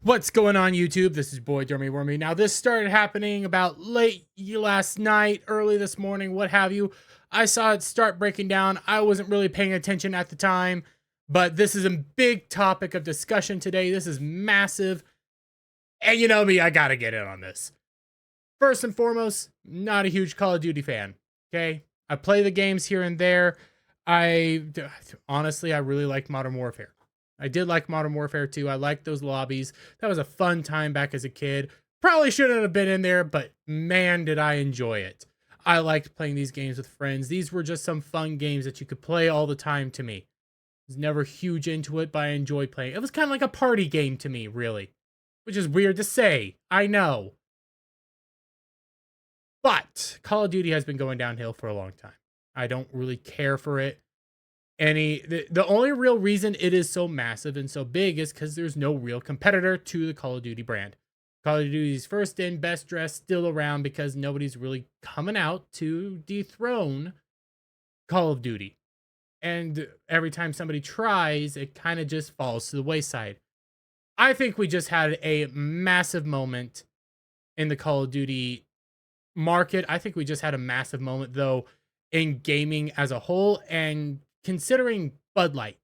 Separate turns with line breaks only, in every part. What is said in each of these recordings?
What's going on, YouTube? This is Boy Dormy Wormy. Now, this started happening about late last night, early this morning, what have you. I saw it start breaking down. I wasn't really paying attention at the time, but this is a big topic of discussion today. This is massive. And you know me, I gotta get in on this. First and foremost, not a huge Call of Duty fan. Okay? I play the games here and there. Honestly, I really like Modern Warfare. I did like Modern Warfare 2. I liked those lobbies. That was a fun time back as a kid. Probably shouldn't have been in there, but man, did I enjoy it. I liked playing these games with friends. These were just some fun games that you could play all the time to me. I was never huge into it, but I enjoyed playing. It was kind of like a party game to me, really. Which is weird to say. I know. But Call of Duty has been going downhill for a long time. I don't really care for it. The only real reason it is so massive and so big is because there's no real competitor to the Call of Duty brand. Call of Duty's first in, best dressed, still around because nobody's really coming out to dethrone Call of Duty. And every time somebody tries, it kind of just falls to the wayside. I think we just had a massive moment in the Call of Duty market. I think we just had a massive moment, though, in gaming as a whole, and considering Bud Light,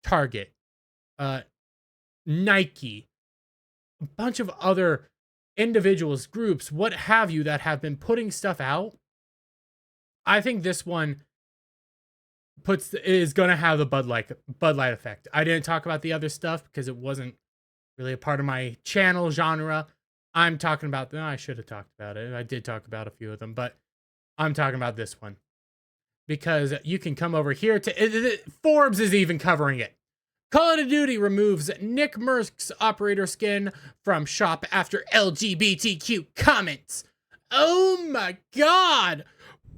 Target, Nike, a bunch of other individuals, groups, what have you, that have been putting stuff out, I think this one is going to have the Bud Light effect. I didn't talk about the other stuff because it wasn't really a part of my channel genre. I'm talking about them. I should have talked about it. I did talk about a few of them, but I'm talking about this one. Because you can come over here to Forbes is even covering it. Call of Duty removes Nickmercs operator skin from shop after LGBTQ comments. Oh my god!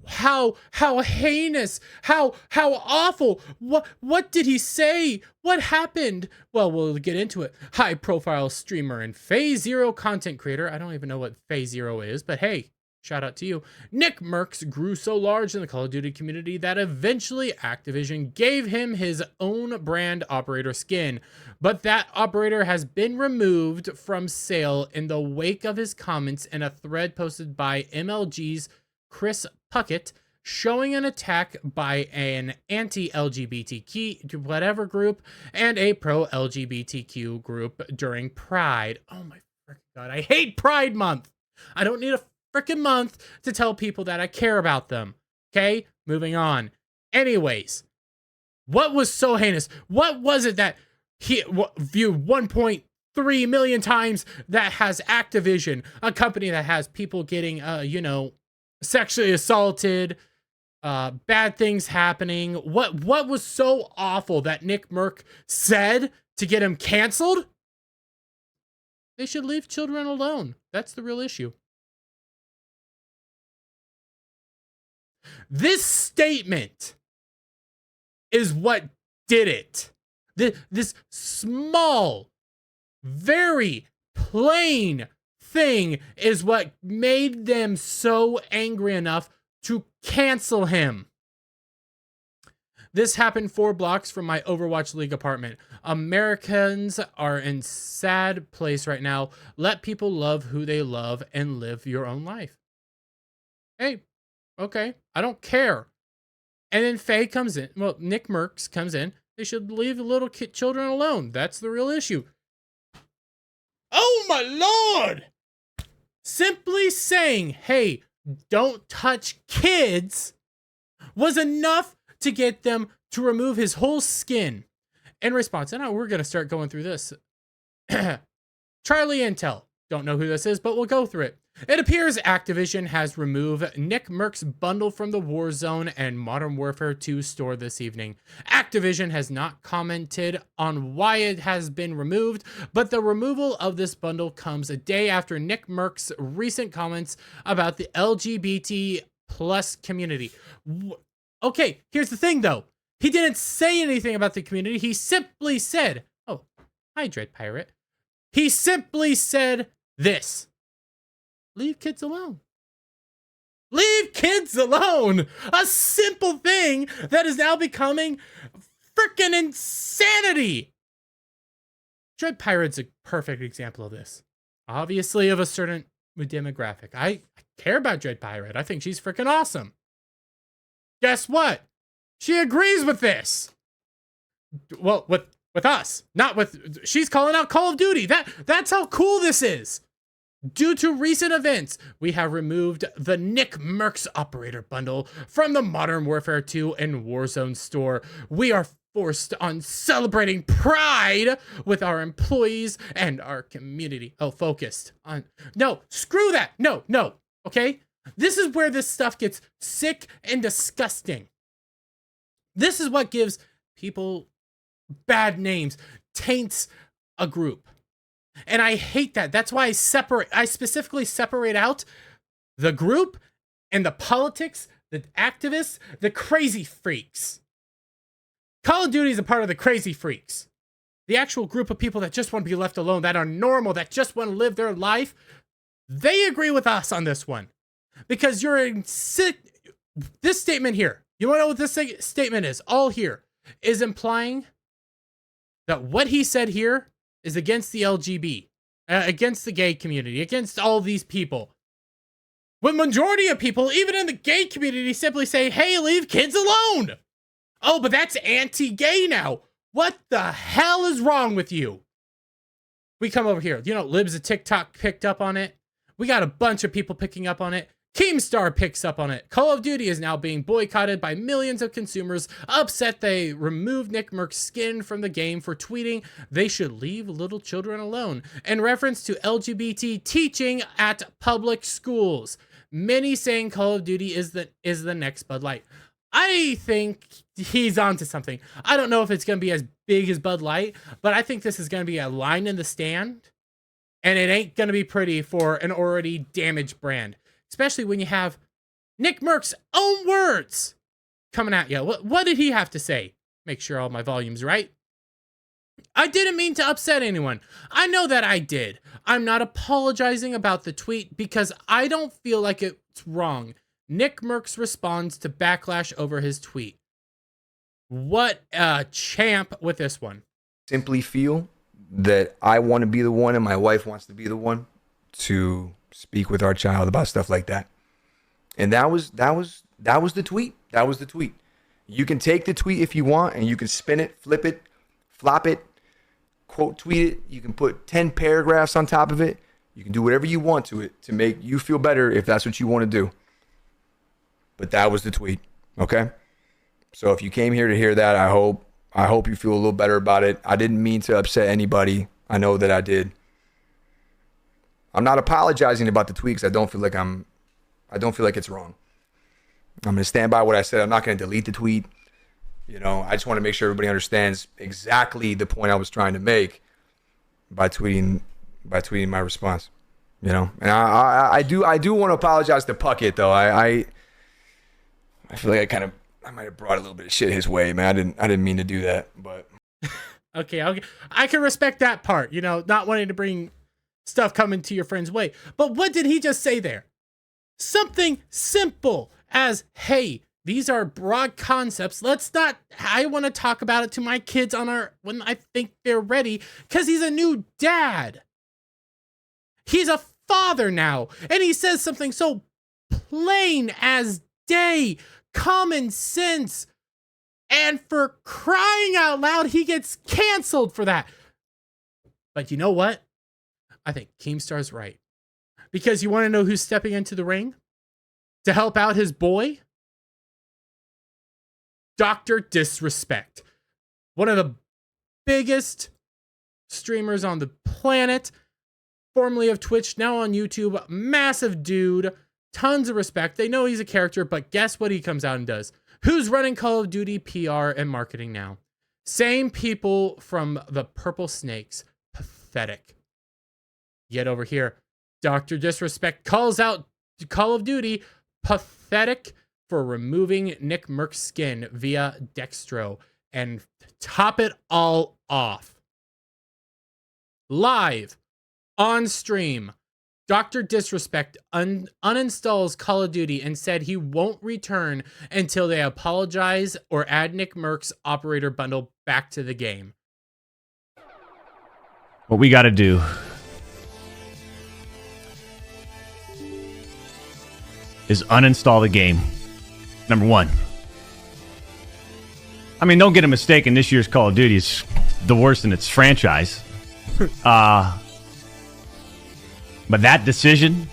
How heinous! How awful! What did he say? What happened? Well, we'll get into it. High profile streamer and Phase Zero content creator. I don't even know what Phase Zero is, but hey, shout out to you. Nickmercs grew so large in the Call of Duty community that eventually Activision gave him his own brand operator skin. But that operator has been removed from sale in the wake of his comments in a thread posted by MLG's Chris Puckett, showing an attack by an anti-LGBTQ whatever group and a pro-LGBTQ group during Pride. Oh my freaking god, I hate Pride Month! I don't need a freaking month to tell people that I care about them. Okay, moving on. Anyways, what was so heinous? What was it that he viewed 1.3 million times that has Activision, a company that has people getting, sexually assaulted, bad things happening? What was so awful that Nickmercs said to get him canceled? They should leave children alone. That's the real issue. This statement is what did it. This small, very plain thing is what made them so angry enough to cancel him. This happened 4 blocks from my Overwatch League apartment. Americans are in sad place right now. Let people love who they love and live your own life. Hey, okay, I don't care. And then Faye comes in. Well, Nickmercs comes in. They should leave the little children alone. That's the real issue. Oh my lord! Simply saying, hey, don't touch kids was enough to get them to remove his whole skin. In response, and now we're going to start going through this. Charlie Intel. Don't know who this is, but we'll go through it. It appears Activision has removed Nickmercs bundle from the Warzone and Modern Warfare 2 store this evening. Activision has not commented on why it has been removed, but the removal of this bundle comes a day after Nickmercs' recent comments about the LGBT plus community. Okay, here's the thing though. He didn't say anything about the community. He simply said, oh, hi, Dread Pirate. He simply said this. Leave kids alone. Leave kids alone! A simple thing that is now becoming freaking insanity! Dread Pirate's a perfect example of this. Obviously, of a certain demographic. I care about Dread Pirate. I think she's freaking awesome. Guess what? She agrees with this. Well, with us, not with. She's calling out Call of Duty. That's how cool this is. Due to recent events, we have removed the Nickmercs operator bundle from the Modern Warfare 2 and Warzone store. We are forced on celebrating Pride with our employees and our community. Oh, focused on... No, screw that. No, okay? This is where this stuff gets sick and disgusting. This is what gives people bad names, taints a group. And I hate that. That's why I specifically separate out the group and the politics, the activists, the crazy freaks. Call of Duty is a part of the crazy freaks. The actual group of people that just want to be left alone, that are normal, that just want to live their life, they agree with us on this one. Because you're in this statement here, you want to know what this statement is? All here is implying that what he said here is against the LGBT, against the gay community, against all these people. When majority of people, even in the gay community, simply say, hey, leave kids alone. Oh, but that's anti-gay now. What the hell is wrong with you? We come over here. You know, Libs of TikTok picked up on it. We got a bunch of people picking up on it. Keemstar picks up on it. Call of Duty is now being boycotted by millions of consumers, upset they removed Nickmercs' skin from the game for tweeting they should leave little children alone, in reference to LGBT teaching at public schools. Many saying Call of Duty is the next Bud Light. I think he's onto something. I don't know if it's going to be as big as Bud Light, but I think this is going to be a line in the stand, and it ain't going to be pretty for an already damaged brand. Especially when you have Nickmercs' own words coming at you. What did he have to say? Make sure all my volume's right. I didn't mean to upset anyone. I know that I did. I'm not apologizing about the tweet because I don't feel like it's wrong. Nickmercs responds to backlash over his tweet. What a champ with this one.
Simply feel that I want to be the one and my wife wants to be the one to speak with our child about stuff like that. And that was the tweet. That was the tweet. You can take the tweet if you want and you can spin it, flip it, flop it, quote tweet it. You can put 10 paragraphs on top of it. You can do whatever you want to it to make you feel better if that's what you want to do. But that was the tweet. Okay? So if you came here to hear that, I hope you feel a little better about it. I didn't mean to upset anybody. I know that I did. I'm not apologizing about the tweet because I don't feel like it's wrong. I'm going to stand by what I said. I'm not going to delete the tweet. You know, I just want to make sure everybody understands exactly the point I was trying to make by tweeting my response. You know, and I do want to apologize to Puckett though. I feel like I might have brought a little bit of shit his way, man. I didn't mean to do that, but
okay, I can respect that part. You know, not wanting to bring stuff coming to your friend's way. But what did he just say there? Something simple as, hey, these are broad concepts. I want to talk about it to my kids when I think they're ready, because he's a new dad. He's a father now. And he says something so plain as day, common sense. And for crying out loud, he gets canceled for that. But you know what? I think Keemstar's right. Because you want to know who's stepping into the ring to help out his boy? Dr. Disrespect. One of the biggest streamers on the planet. Formerly of Twitch, now on YouTube. Massive dude. Tons of respect. They know he's a character, but guess what he comes out and does? Who's running Call of Duty PR and marketing now? Same people from the Purple Snakes. Pathetic. Yet over here, Dr. Disrespect calls out Call of Duty pathetic for removing Nickmercs' skin via Dextro. And top it all off, live on stream, Dr. Disrespect uninstalls Call of Duty and said he won't return until they apologize or add Nickmercs' operator bundle back to the game.
what we got to do is uninstall the game. Number one. I mean, don't get a mistake. This year's Call of Duty is the worst in its franchise. But that decision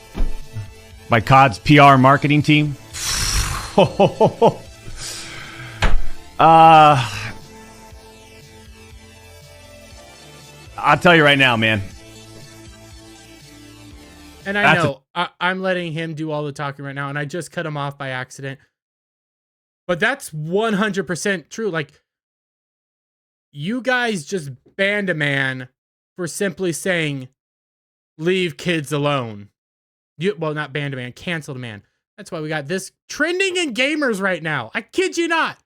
by COD's PR marketing team, I'll tell you right now, man.
And I know I'm letting him do all the talking right now, and I just cut him off by accident. But that's 100% true. Like, you guys just banned a man for simply saying, leave kids alone. Well, not banned a man, canceled a man. That's why we got this trending in gamers right now. I kid you not.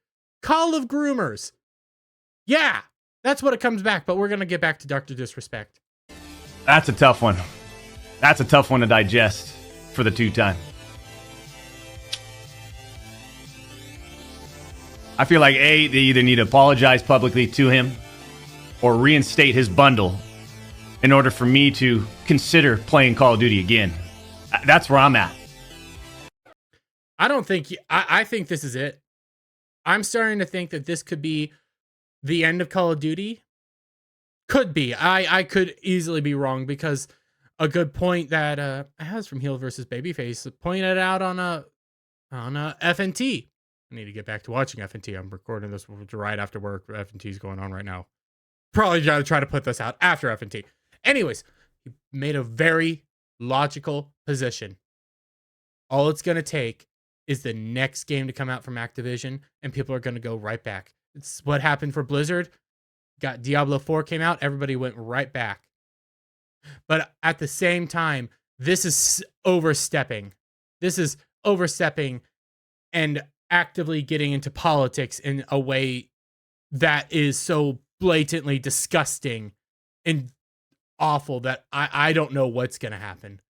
Call of Groomers. Yeah, that's what it comes back. But we're going to get back to Dr. Disrespect.
That's a tough one. That's a tough one to digest for the two-time. I feel like, A, they either need to apologize publicly to him or reinstate his bundle in order for me to consider playing Call of Duty again. That's where I'm at.
I don't think... I think this is it. I'm starting to think that this could be the end of Call of Duty. Could be. I could easily be wrong, because a good point that I was from Heel versus Babyface pointed out on a FNT. I need to get back to watching FNT. I'm recording this right after work. FNT is going on right now. Probably gotta try to put this out after FNT. Anyways, he made a very logical position. All it's gonna take is the next game to come out from Activision, and people are gonna go right back. It's what happened for Blizzard. Got Diablo 4 came out, everybody went right back. But at the same time, this is overstepping. This is overstepping and actively getting into politics in a way that is so blatantly disgusting and awful that I don't know what's going to happen.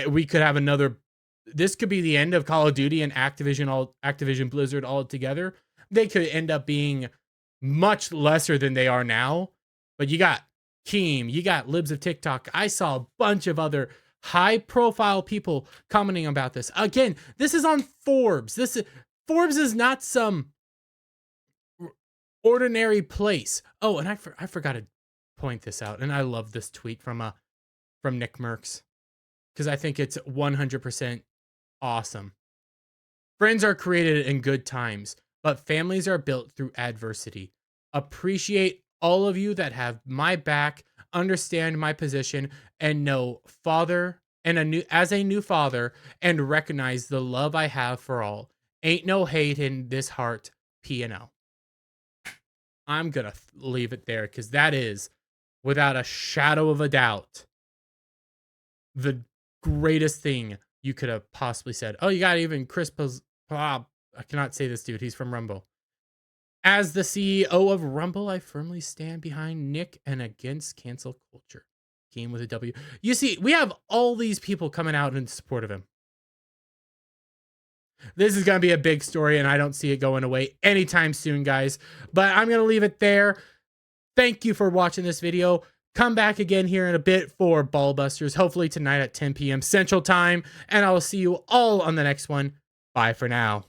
We could have another... This could be the end of Call of Duty and Activision Blizzard all together. They could end up being much lesser than they are now. But you got Keem, you got Libs of TikTok. I saw a bunch of other high-profile people commenting about this. Again, this is on Forbes. Forbes is not some ordinary place. Oh, and I forgot to point this out. And I love this tweet from Nickmercs, because I think it's 100% awesome. Friends are created in good times, but families are built through adversity. Appreciate all of you that have my back, understand my position, and know father and as a new father, and recognize the love I have for all. Ain't no hate in this heart, P&L. I'm gonna leave it there, because that is, without a shadow of a doubt, the greatest thing you could have possibly said. Oh, you got even Chris I cannot say this dude. He's from Rumble. As the CEO of Rumble, I firmly stand behind Nick and against cancel culture. Game with a W. You see, we have all these people coming out in support of him. This is going to be a big story, and I don't see it going away anytime soon, guys. But I'm going to leave it there. Thank you for watching this video. Come back again here in a bit for Ballbusters, hopefully tonight at 10 p.m. Central Time. And I will see you all on the next one. Bye for now.